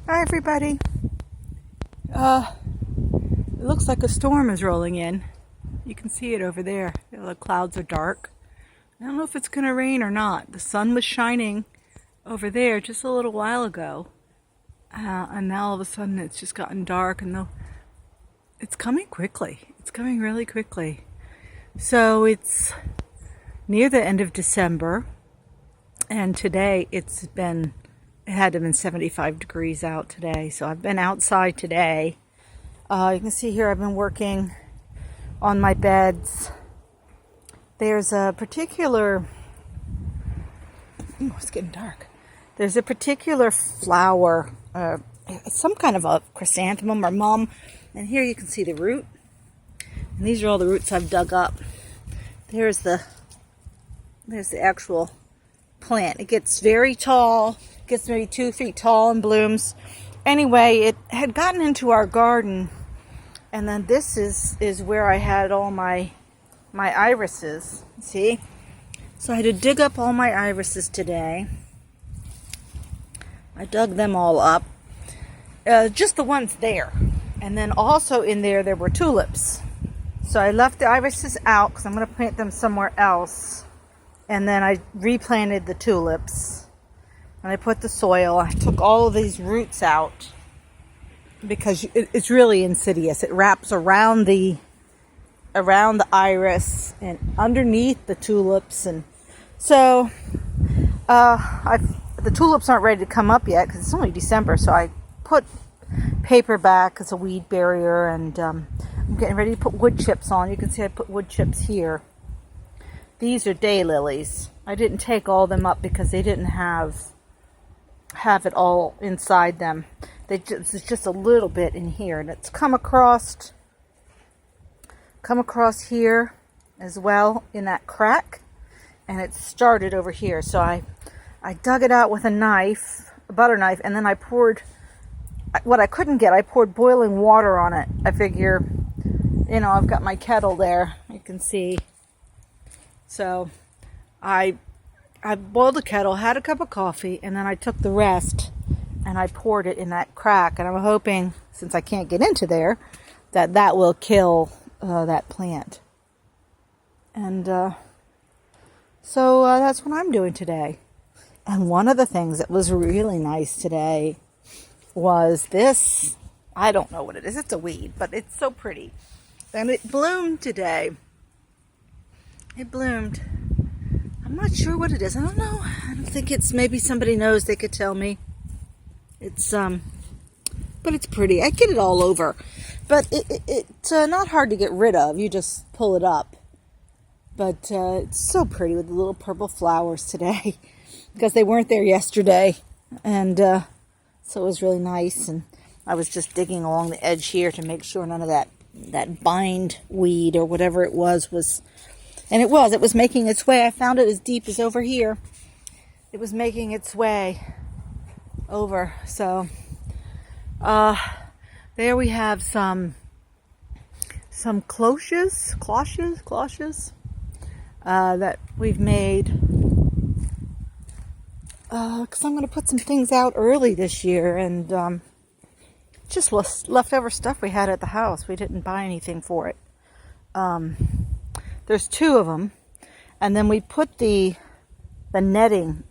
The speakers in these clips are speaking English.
Hi, everybody. It looks like a storm is rolling in. You can see it over there. The clouds are dark. I don't know if it's going to rain or not. The sun was shining over there just a little while ago. And now all of a sudden it's just gotten dark, and it's coming quickly. It's coming really quickly. So it's near the end of December, and today it had to have been 75 degrees out today. So I've been outside today. You can see here I've been working on my beds. There's a particular, it's getting dark. There's a particular flower, some kind of a chrysanthemum or mum. And here you can see the root. And these are all the roots I've dug up. There's the actual plant. It gets very tall, gets maybe 2 feet tall and blooms. Anyway, it had gotten into our garden, and then this is where I had all my irises. See? So I had to dig up all my irises today. I dug them all up. Just the ones there. And then also in there were tulips. So I left the irises out because I'm going to plant them somewhere else. And then I replanted the tulips. And I put the soil. I took all of these roots out because it's really insidious. It wraps around the iris and underneath the tulips. And so the tulips aren't ready to come up yet because it's only December. So I put paper back as a weed barrier, and I'm getting ready to put wood chips on. You can see I put wood chips here. These are daylilies. I didn't take all of them up because they didn't have it all inside them. There's just a little bit in here, and it's come across here as well in that crack, and it started over here. So I dug it out with a butter knife, and then I poured what I couldn't get. I poured boiling water on it. I figure, I've got my kettle there. You can see. So I boiled the kettle, had a cup of coffee, and then I took the rest and I poured it in that crack. And I'm hoping, since I can't get into there, that will kill that plant. And so that's what I'm doing today. And one of the things that was really nice today was this. I don't know what it is. It's a weed, but it's so pretty. And it bloomed today. It bloomed. I'm not sure what it is. I don't know. I don't think it's, maybe somebody knows, they could tell me. It's but it's pretty. I get it all over. But it's not hard to get rid of. You just pull it up. But it's so pretty with the little purple flowers today because they weren't there yesterday. And so it was really nice. And I was just digging along the edge here to make sure none of that bind weed or whatever it was. And it was making its way. I found it as deep as over here. It was making its way over. So there we have some cloches that we've made. Because I'm going to put some things out early this year, and just leftover stuff we had at the house. We didn't buy anything for it. There's 2 of them, and then we put the netting.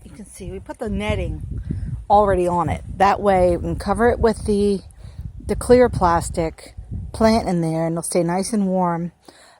You can see we put the netting already on it. That way we can cover it with the clear plastic, plant in there, and it'll stay nice and warm.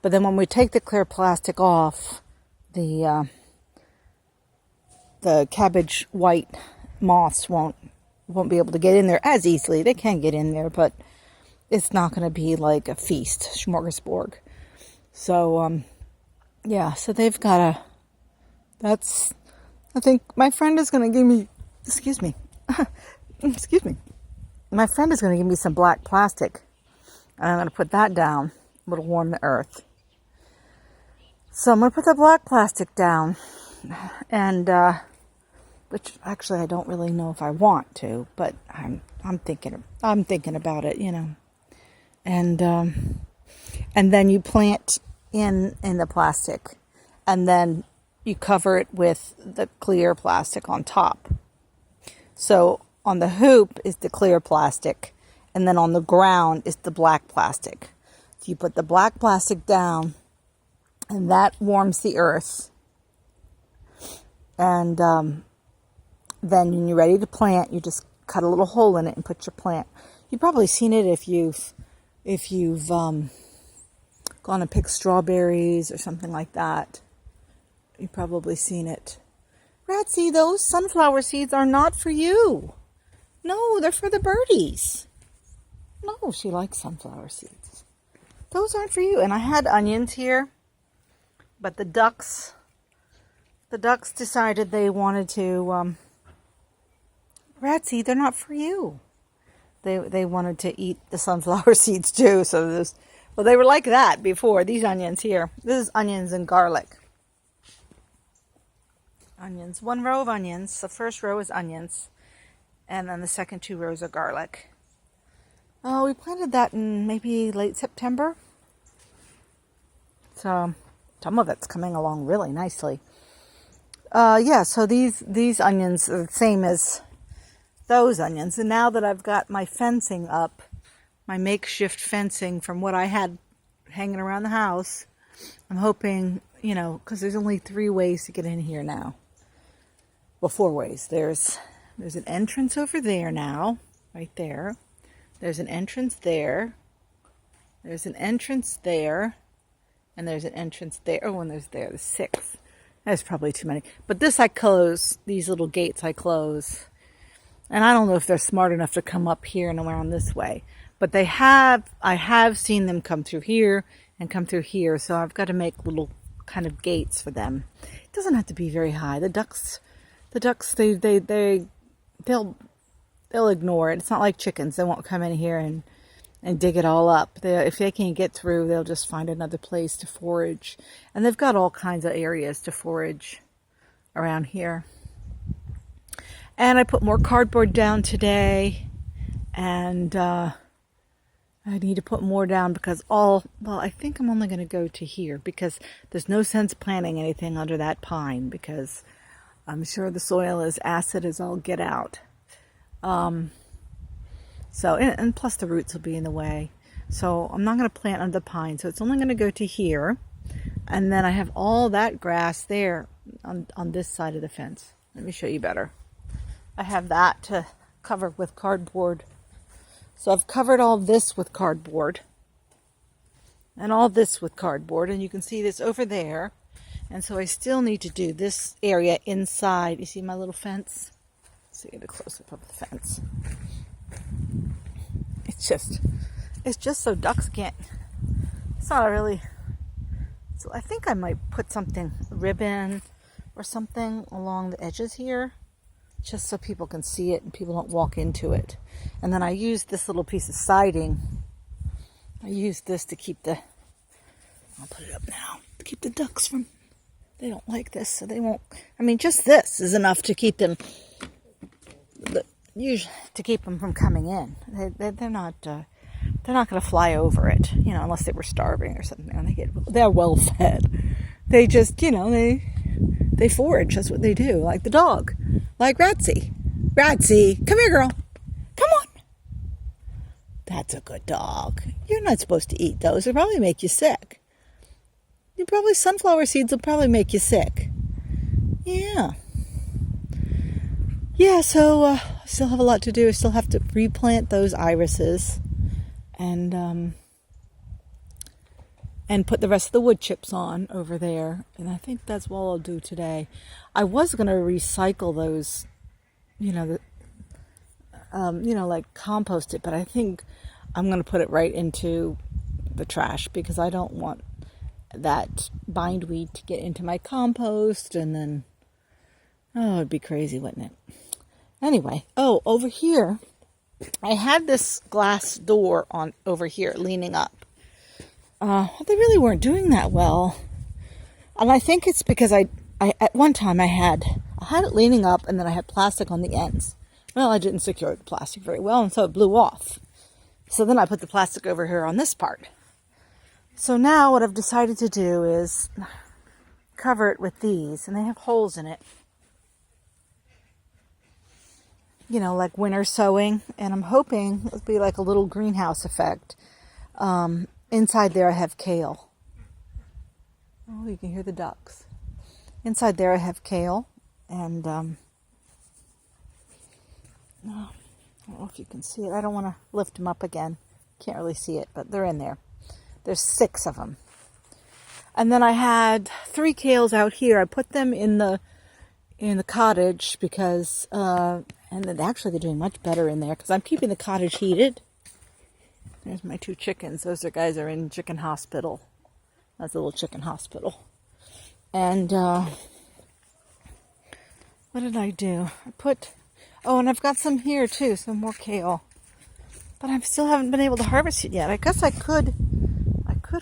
But then when we take the clear plastic off, the cabbage white moths won't be able to get in there as easily. They can get in there, but it's not going to be like a feast, smorgasbord. So, so they've got I think my friend is going to give me, excuse me, my friend is going to give me some black plastic, and I'm going to put that down. It'll warm the earth. So I'm going to put the black plastic down, and, which actually I don't really know if I want to, but I'm thinking about it, and then you plant in the plastic, and then you cover it with the clear plastic on top. So on the hoop is the clear plastic, and then on the ground is the black plastic. So you put the black plastic down, and that warms the earth. And then when you're ready to plant, you just cut a little hole in it and put your plant. You've probably seen it if you've gone and picked strawberries or something like that. You've probably seen it. Ratsy, those sunflower seeds are not for you. No, they're for the birdies. No, she likes sunflower seeds. Those aren't for you. And I had onions here, but the ducks decided they wanted to, Ratsy, they're not for you. They wanted to eat the sunflower seeds too. So they were like that before. These onions here. This is onions and garlic. Onions. One row of onions. The first row is onions. And then the second 2 rows are garlic. Oh, we planted that in maybe late September. So some of it's coming along really nicely. Yeah, so these onions are the same as those onions. And now that I've got my fencing up, my makeshift fencing from what I had hanging around the house, I'm hoping, because there's only 3 ways to get in here now. Well, 4 ways. There's an entrance over there now, right there. There's an entrance there. There's an entrance there. And there's an entrance there. Oh, and there's the 6th. That's probably too many. But this I close. These little gates I close. And I don't know if they're smart enough to come up here and around this way. But I have seen them come through here and come through here. So I've got to make little kind of gates for them. It doesn't have to be very high. The ducks, they'll ignore it. It's not like chickens. They won't come in here and dig it all up. If they can't get through, they'll just find another place to forage. And they've got all kinds of areas to forage around here. And I put more cardboard down today. And I need to put more down because I think I'm only going to go to here because there's no sense planting anything under that pine because I'm sure the soil is acid as all get out. So, and plus the roots will be in the way. So I'm not going to plant under the pine. So it's only going to go to here. And then I have all that grass there on this side of the fence. Let me show you better. I have that to cover with cardboard. So I've covered all this with cardboard. And all this with cardboard. And you can see this over there. And so I still need to do this area inside. You see my little fence? Let's see, get a close-up of the fence. It's just so ducks can't. It's not really. So I think I might put something, ribbon or something along the edges here, just so people can see it and people don't walk into it. And then I use this little piece of siding. I use this to keep I'll put it up now, to keep the ducks from, they don't like this, so they won't, just this is enough to keep them, to keep them from coming in. They're not going to fly over it, unless they were starving or something. And they're well fed. They just, they forage. That's what they do. Like the dog, like Ratsy. Ratsy, come here, girl. Come on. That's a good dog. You're not supposed to eat those. They'll probably make you sick. Sunflower seeds will probably make you sick. Yeah. Yeah, so I still have a lot to do. I still have to replant those irises and put the rest of the wood chips on over there. And I think that's what I'll do today. I was going to recycle those, like compost it, but I think I'm going to put it right into the trash because I don't want that bindweed to get into my compost and then, it'd be crazy, wouldn't it? Anyway, over here, I had this glass door on over here leaning up. They really weren't doing that well. And I think it's because I at one time I had it leaning up and then I had plastic on the ends. Well, I didn't secure the plastic very well and so it blew off. So then I put the plastic over here on this part. So now what I've decided to do is cover it with these and they have holes in it. like winter sowing, and I'm hoping it'll be like a little greenhouse effect. Inside there I have kale. Oh, you can hear the ducks. Inside there I have kale, and I don't know if you can see it. I don't want to lift them up again. Can't really see it, but they're in there. There's 6 of them. And then I had 3 kales out here. I put them in the cottage because, and then actually they're doing much better in there because I'm keeping the cottage heated. There's my 2 chickens. Those guys are in chicken hospital. That's a little chicken hospital. And what did I do? And I've got some here too, some more kale. But I still haven't been able to harvest it yet. I guess I could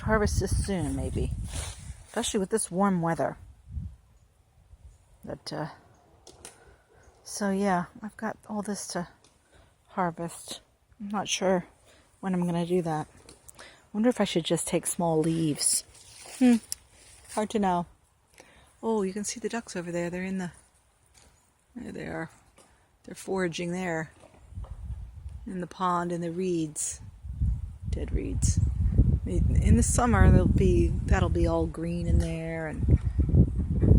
harvest this soon, maybe. Especially with this warm weather. But, so yeah, I've got all this to harvest. I'm not sure when I'm going to do that. I wonder if I should just take small leaves. Hard to know. Oh, you can see the ducks over there. There they are. They're foraging there. In the pond, in the reeds. Dead reeds. In the summer, that'll be all green in there and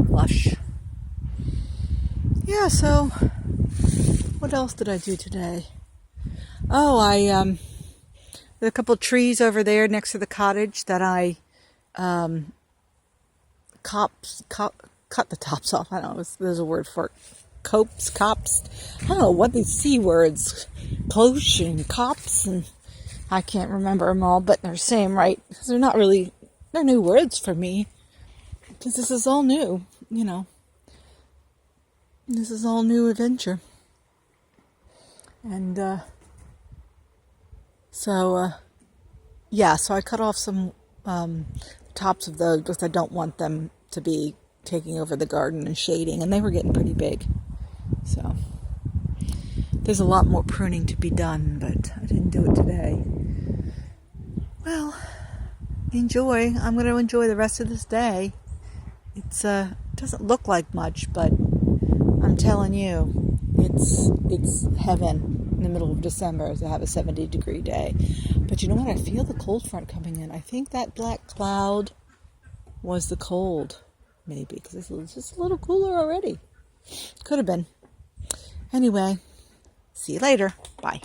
lush. Yeah, so what else did I do today? Oh, there are a couple of trees over there next to the cottage that I cut the tops off. I don't know, there's a word for it. Cops. I don't know what these C words, cloche and cops, and I can't remember them all, but they're saying right, because they're new words for me, because this is all new, this is all new adventure. And, so I cut off some, tops of those, because I don't want them to be taking over the garden and shading, and they were getting pretty big. So, there's a lot more pruning to be done, but I didn't do it today. Well, enjoy. I'm going to enjoy the rest of this day. It doesn't look like much, but I'm telling you, it's heaven in the middle of December to have a 70-degree day. But you know what? I feel the cold front coming in. I think that black cloud was the cold, maybe, because it's just a little cooler already. Could have been. Anyway, see you later. Bye.